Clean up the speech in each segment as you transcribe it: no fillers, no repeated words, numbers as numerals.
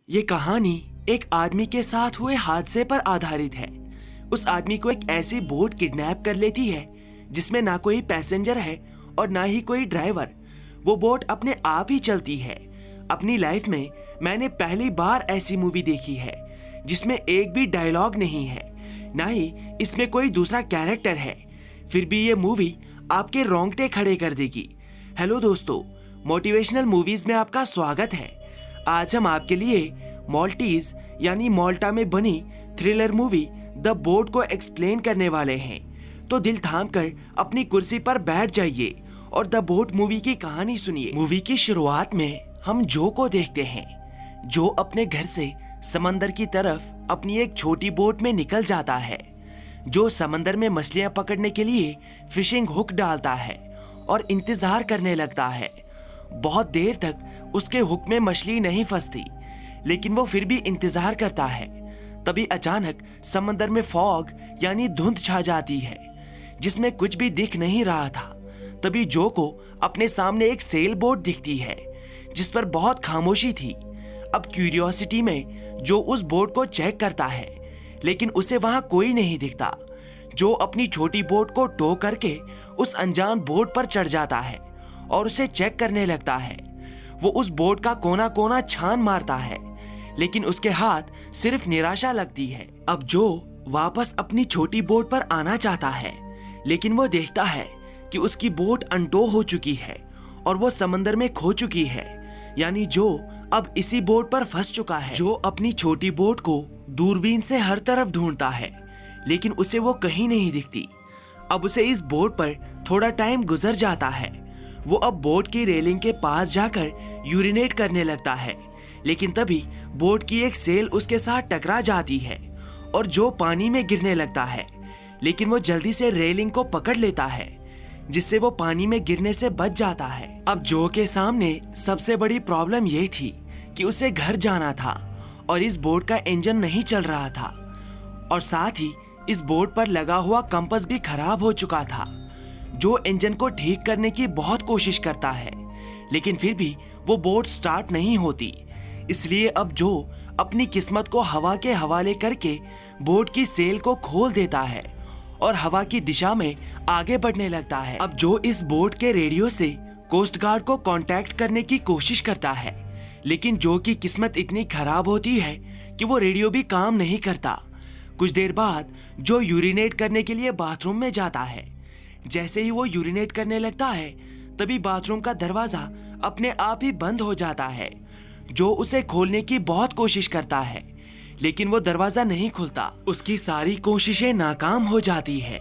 ये कहानी एक आदमी के साथ हुए हादसे पर आधारित है। उस आदमी को एक ऐसी बोट किडनैप कर लेती है जिसमें ना कोई पैसेंजर है और ना ही कोई ड्राइवर। वो बोट अपने आप ही चलती है। अपनी लाइफ में मैंने पहली बार ऐसी मूवी देखी है जिसमें एक भी डायलॉग नहीं है, ना ही इसमें कोई दूसरा कैरेक्टर है। फिर भी ये मूवी आपके रोंगटे खड़े कर देगी। हेलो दोस्तों, मोटिवेशनल मूवीज में आपका स्वागत है। आज हम आपके लिए मॉल्टीज यानी माल्टा में बनी थ्रिलर मूवी द बोट को एक्सप्लेन करने वाले हैं। तो दिल थाम कर अपनी कुर्सी पर बैठ जाइए और द बोट मूवी की कहानी सुनिए। मूवी की शुरुआत में हम जो को देखते हैं, जो अपने घर से समंदर की तरफ अपनी एक छोटी बोट में निकल जाता है। जो समंदर में मछलियां पकड़ने के लिए फिशिंग हुक डालता है और इंतजार करने लगता है। बहुत देर तक उसके हुक में मछली नहीं फंसती, लेकिन वो फिर भी इंतजार करता है। तभी अचानक समंदर में फॉग यानी धुंध छा जाती है जिसमें कुछ भी दिख नहीं रहा था। तभी जो को अपने सामने एक सेल बोट दिखती है जिस पर बहुत खामोशी थी। अब क्यूरियोसिटी में जो उस बोट को चेक करता है, लेकिन उसे वहां कोई नहीं दिखता। जो अपनी छोटी बोट को टो करके उस अनजान बोट पर चढ़ जाता है और उसे चेक करने लगता है। वो उस बोट का कोना कोना छान मारता है, लेकिन उसके हाथ सिर्फ निराशा लगती है। अब जो वापस अपनी छोटी बोट पर आना चाहता है, लेकिन वो देखता है कि उसकी बोट अनटो हो चुकी है और वो समंदर में खो चुकी है। यानी जो अब इसी बोट पर फंस चुका है। जो अपनी छोटी बोट को दूरबीन से हर तरफ ढूंढता है, लेकिन उसे वो कहीं नहीं दिखती। अब उसे इस बोट पर थोड़ा टाइम गुजर जाता है। वो अब बोट की रेलिंग के पास जाकर यूरिनेट करने लगता है, लेकिन तभी बोट की एक सेल उसके साथ टकरा जाती है और जो पानी में गिरने लगता है। लेकिन वो जल्दी से रेलिंग को पकड़ लेता है, जिससे वो पानी में गिरने से बच जाता है। अब जो के सामने सबसे बड़ी प्रॉब्लम ये थी कि उसे घर जाना था और इस बोट का इंजन नहीं चल रहा था, और साथ ही इस बोट पर लगा हुआ कंपास भी खराब हो चुका था। जो इंजन को ठीक करने की बहुत कोशिश करता है, लेकिन फिर भी वो बोट स्टार्ट नहीं होती। इसलिए अब जो अपनी किस्मत को हवा के हवाले करके बोट की सेल को खोल देता है और हवा की दिशा में आगे बढ़ने लगता है। अब जो इस बोट के रेडियो से कोस्ट गार्ड को कांटेक्ट करने की कोशिश करता है, लेकिन जो की किस्मत इतनी खराब होती है कि वो रेडियो भी काम नहीं करता। कुछ देर बाद जो यूरिनेट करने के लिए बाथरूम में जाता है। जैसे ही वो यूरिनेट करने लगता है, तभी बाथरूम का दरवाजा अपने आप ही बंद हो जाता है। जो उसे खोलने की बहुत कोशिश करता है, लेकिन वो दरवाजा नहीं खुलता। उसकी सारी कोशिशें नाकाम हो जाती है।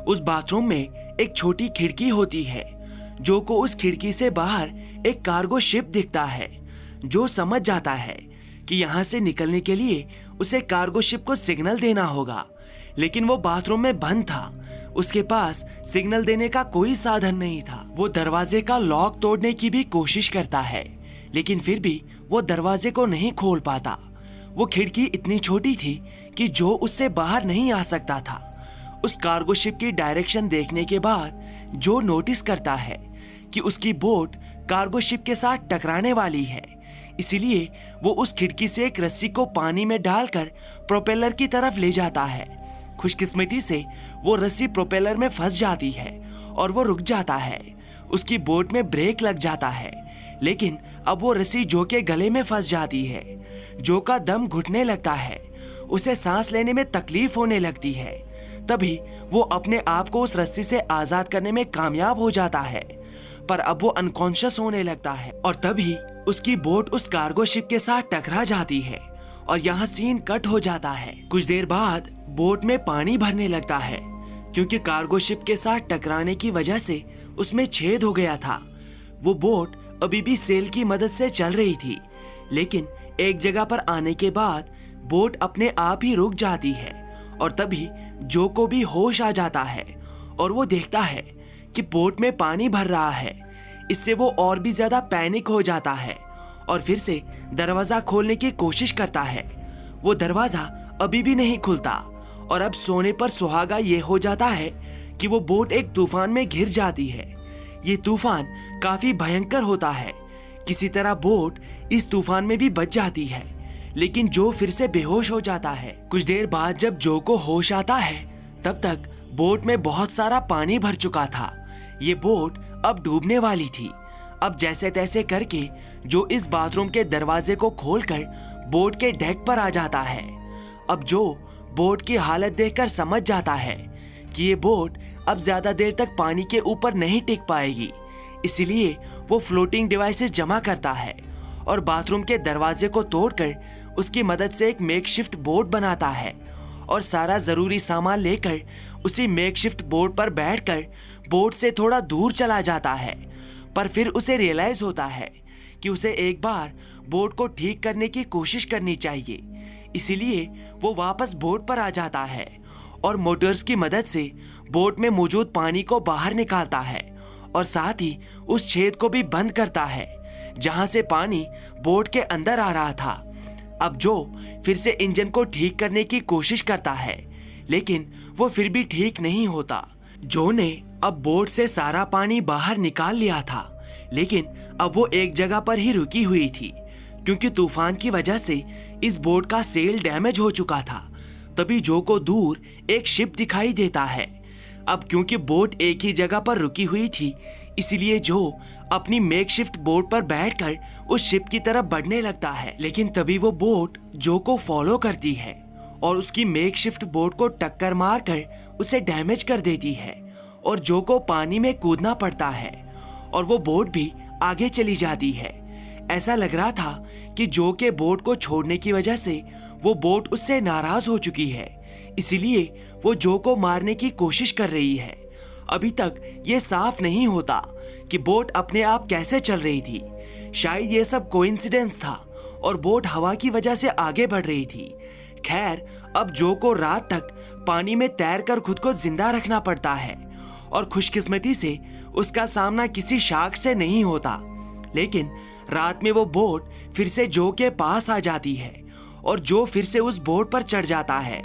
उस बाथरूम में एक छोटी खिड़की होती है। जो को उस खिड़की से बाहर एक कार्गो शिप दिखता है। जो समझ जाता है कि यहाँ से निकलने के लिए उसे कार्गो शिप को सिग्नल देना होगा, लेकिन वो बाथरूम में बंद था। उसके पास सिग्नल देने का कोई साधन नहीं था। वो दरवाजे का लॉक तोड़ने की भी कोशिश करता है, लेकिन फिर भी वो दरवाजे को नहीं खोल पाता। वो खिड़की इतनी छोटी थी कि जो उससे बाहर नहीं आ सकता था। उस कार्गो शिप की डायरेक्शन देखने के बाद जो नोटिस करता है कि उसकी बोट कार्गो शिप के साथ टकराने वाली है। इसीलिए वो उस खिड़की से एक रस्सी को पानी में डालकर प्रोपेलर की तरफ ले जाता है। खुशकिस्मती से वो रस्सी प्रोपेलर में फंस जाती है और वो रुक जाता है। उसकी बोट में ब्रेक लग जाता है, लेकिन अब वो रस्सी जो के गले में फंस जाती है। जो का दम घुटने लगता है, उसे सांस लेने में तकलीफ होने लगती है। तभी वो अपने आप को उस रस्सी से आजाद करने में कामयाब हो जाता है, पर अब वो अनकॉन्शियस होने लगता है। और तभी उसकी बोट उस कार्गो शिप के साथ टकरा जाती है और यहाँ सीन कट हो जाता है। कुछ देर बाद बोट में पानी भरने लगता है, क्योंकि कार्गो शिप के साथ टकराने की वजह से उसमें छेद हो गया था। वो बोट अभी भी सेल की मदद से चल रही थी, लेकिन एक जगह पर आने के बाद बोट अपने आप ही रुक जाती है। और तभी जो को भी होश आ जाता है और वो देखता है कि बोट में पानी भर रहा है। इससे वो और भी ज्यादा पैनिक हो जाता है और फिर से दरवाजा खोलने की कोशिश करता है। वो दरवाजा अभी भी नहीं खुलता और अब सोने पर सुहागा ये हो जाता है कि वो बोट एक तूफान में घिर जाती है। ये तूफान काफी भयंकर होता है। किसी तरह बोट इस तूफान में भी बच जाती है, लेकिन जो फिर से बेहोश हो जाता है। कुछ देर बाद जब जो को होश आता है तब तक बोट में बहुत सारा पानी भर चुका था। ये बोट अब डूबने वाली थी। अब जैसे तैसे करके जो इस बाथरूम के दरवाजे को खोलकर बोट के डेक पर आ जाता है। अब जो बोट की हालत देखकर समझ जाता है कि ये बोट अब ज्यादा देर तक पानी के ऊपर नहीं टिक पाएगी, इसलिए वो फ्लोटिंग डिवाइसेस जमा करता है और बाथरूम के दरवाजे को तोड़कर उसकी मदद से एक मेकशिफ्ट बोट बनाता है और सारा जरूरी सामान लेकर उसी मेकशिफ्ट बोट पर बैठकर बोट से थोड़ा दूर चला जाता है। पर फिर उसे रियलाइज होता है कि उसे एक बार बोट को ठीक करने की कोशिश करनी चाहिए, इसीलिए वो वापस बोट पर आ जाता है और मोटर्स की मदद से बोट में मौजूद पानी को बाहर निकालता है और साथ ही उस छेद को भी बंद करता है जहां से पानी बोट के अंदर आ रहा था। अब जो फिर से इंजन को ठीक करने की कोशिश करता है, लेकिन वो फिर भी ठीक नहीं होता। जो ने अब बोट से सारा पानी बाहर निकाल लिया था, लेकिन अब वो एक जगह पर ही रुकी हुई थी क्योंकि तूफान की वजह से इस बोट का सेल डैमेज हो चुका था। तभी जो को दूर एक शिप दिखाई देता है। अब क्योंकि बोट एक ही जगह पर रुकी हुई थी, इसलिए जो अपनी मेकशिफ्ट बोट पर बैठकर उस शिप की तरफ बढ़ने लगता है। लेकिन तभी वो बोट जो को फॉलो करती है और उसकी मेकशिफ्ट बोट को टक्कर मारकर उसे डैमेज कर देती है और जो को पानी में कूदना पड़ता है और वो बोट भी आगे चली जाती है। ऐसा लग रहा था कि जो के बोट को छोड़ने की वजह से वो बोट उससे नाराज हो चुकी है, इसीलिए वो जो को मारने की कोशिश कर रही है। अभी तक ये साफ नहीं होता कि बोट अपने आप कैसे चल रही थी। शायद ये सब कोइंसिडेंस था और बोट हवा की वजह से आगे बढ़ रही थी। खैर, अब जो को रात तक पानी में तैरकर खुद को जिंदा रखना पड़ता है और खुशकिस्मती से उसका सामना किसी शार्क से नहीं होता। लेकिन रात में वो बोट फिर से जो के पास आ जाती है और जो फिर से उस बोट पर चढ़ जाता है।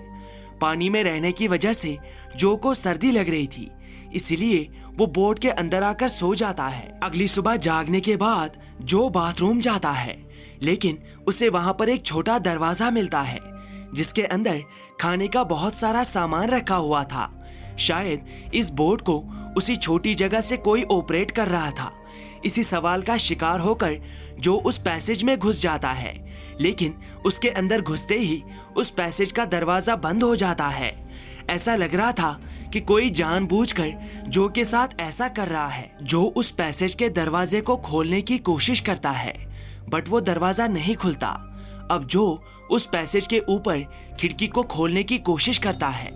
पानी में रहने की वजह से जो को सर्दी लग रही थी, इसलिए वो बोट के अंदर आकर सो जाता है। अगली सुबह जागने के बाद जो बाथरूम जाता है, लेकिन उसे वहां पर एक छोटा दरवाजा मिलता है जिसके अंदर खाने का बहुत सारा सामान रखा हुआ था। शायद इस बोट को उसी छोटी जगह से कोई ऑपरेट कर रहा था। इसी सवाल का शिकार होकर जो उस पैसेज में घुस जाता है, लेकिन उसके अंदर घुसते ही उस पैसेज का दरवाजा बंद हो जाता है। ऐसा लग रहा था कि कोई जानबूझकर जो के साथ ऐसा कर रहा है। जो उस पैसेज के दरवाजे को खोलने की कोशिश करता है, बट वो दरवाजा नहीं खुलता। अब जो उस पैसेज के ऊपर खिड़की को खोलने की कोशिश करता है।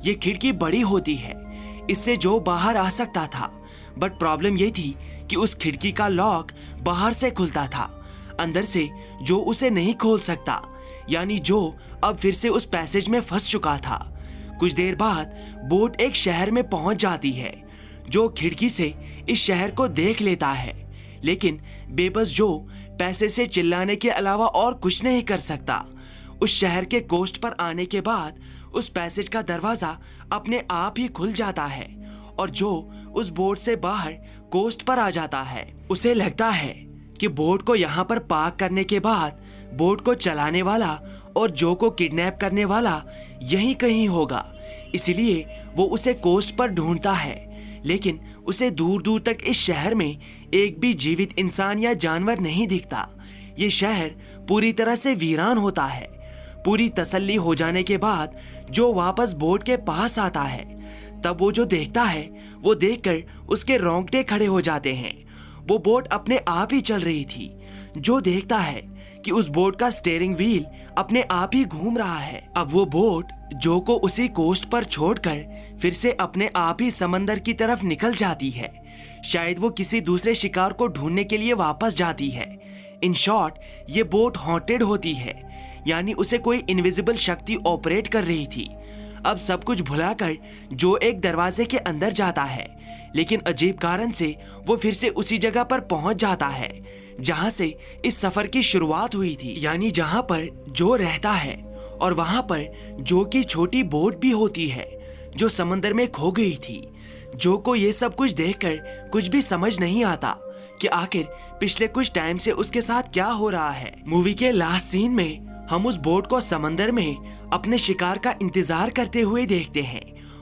ये खिड़की बड़ी होती है, इससे जो बाहर आ सकता था, बट प्रॉब्लम ये थी कि उस खिड़की का लॉक बाहर से खुलता था, अंदर से जो उसे नहीं खोल सकता। यानी जो अब फिर से उस पैसेज में फंस चुका था। कुछ देर बाद बोट एक शहर में पहुंच जाती है। जो खिड़की से इस शहर को देख लेता है, लेकिन बेबस जो पैसे से चिल्लाने के अलावा और कुछ नहीं कर सकता। उस शहर के कोस्ट पर आने के बाद उस पैसेज का दरवाजा अपने आप ही खुल जाता है और जो उस बोट से बाहर कोस्ट पर आ जाता है। उसे लगता है कि बोट को यहाँ पर पार्क करने के बाद बोट को चलाने वाला और जो को किडनैप करने वाला यहीं कहीं होगा, इसलिए वो उसे कोस्ट पर ढूंढता है। लेकिन उसे दूर दूर तक इस शहर में एक भी जीवित इंसान या जानवर नहीं दिखता। ये शहर पूरी तरह से वीरान होता है। पूरी तसल्ली हो जाने के बाद जो वापस बोट के पास आता है, तब वो जो देखता है वो देखकर उसके रोंगटे खड़े हो जाते हैं। वो बोट अपने आप ही चल रही थी। जो देखता है कि उस बोट का स्टीयरिंग व्हील अपने आप ही घूम रहा है। अब वो बोट जो को उसी कोस्ट पर छोड़कर फिर से अपने आप ही समंदर की तरफ निकल जाती है। शायद वो किसी दूसरे शिकार को ढूंढने के लिए वापस जाती है। इन शॉर्ट, ये बोट हॉन्टेड होती है, यानी उसे कोई इनविजिबल शक्ति ऑपरेट कर रही थी। अब सब कुछ भुलाकर जो एक दरवाजे के अंदर जाता है, लेकिन अजीब कारण से वो फिर से उसी जगह पर पहुंच जाता है जहां से इस सफर की शुरुआत हुई थी, यानी जहां पर जो रहता है। और वहां पर जो की छोटी बोट भी होती है जो समंदर में खो गई थी। जो को ये सब कुछ देखकर कुछ भी समझ नहीं आता कि आखिर पिछले कुछ टाइम से उसके साथ क्या हो रहा है। मूवी के लास्ट सीन में हम उस बोट को समंदर में अपने शिकार का इंतजार करते हुए देखते हैं।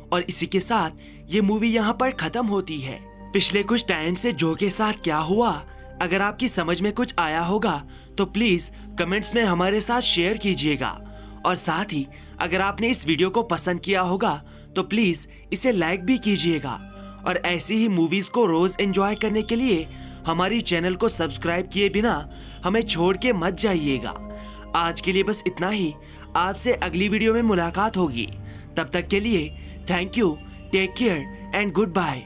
और इसी के साथ ये मूवी यहाँ पर खत्म होती है। पिछले कुछ टाइम से जो के साथ क्या हुआ, अगर आपकी समझ में कुछ आया होगा तो प्लीज कमेंट्स में हमारे साथ शेयर कीजिएगा। और साथ ही अगर आपने इस वीडियो को पसंद किया होगा तो प्लीज इसे लाइक भी कीजिएगा। और ऐसी ही मूवीज को रोज एंजॉय करने के लिए हमारी चैनल को सब्सक्राइब किए बिना हमें छोड़ के मत जाइएगा। आज के लिए बस इतना ही। आपसे अगली वीडियो में मुलाकात होगी। तब तक के लिए thank you, take care and good bye.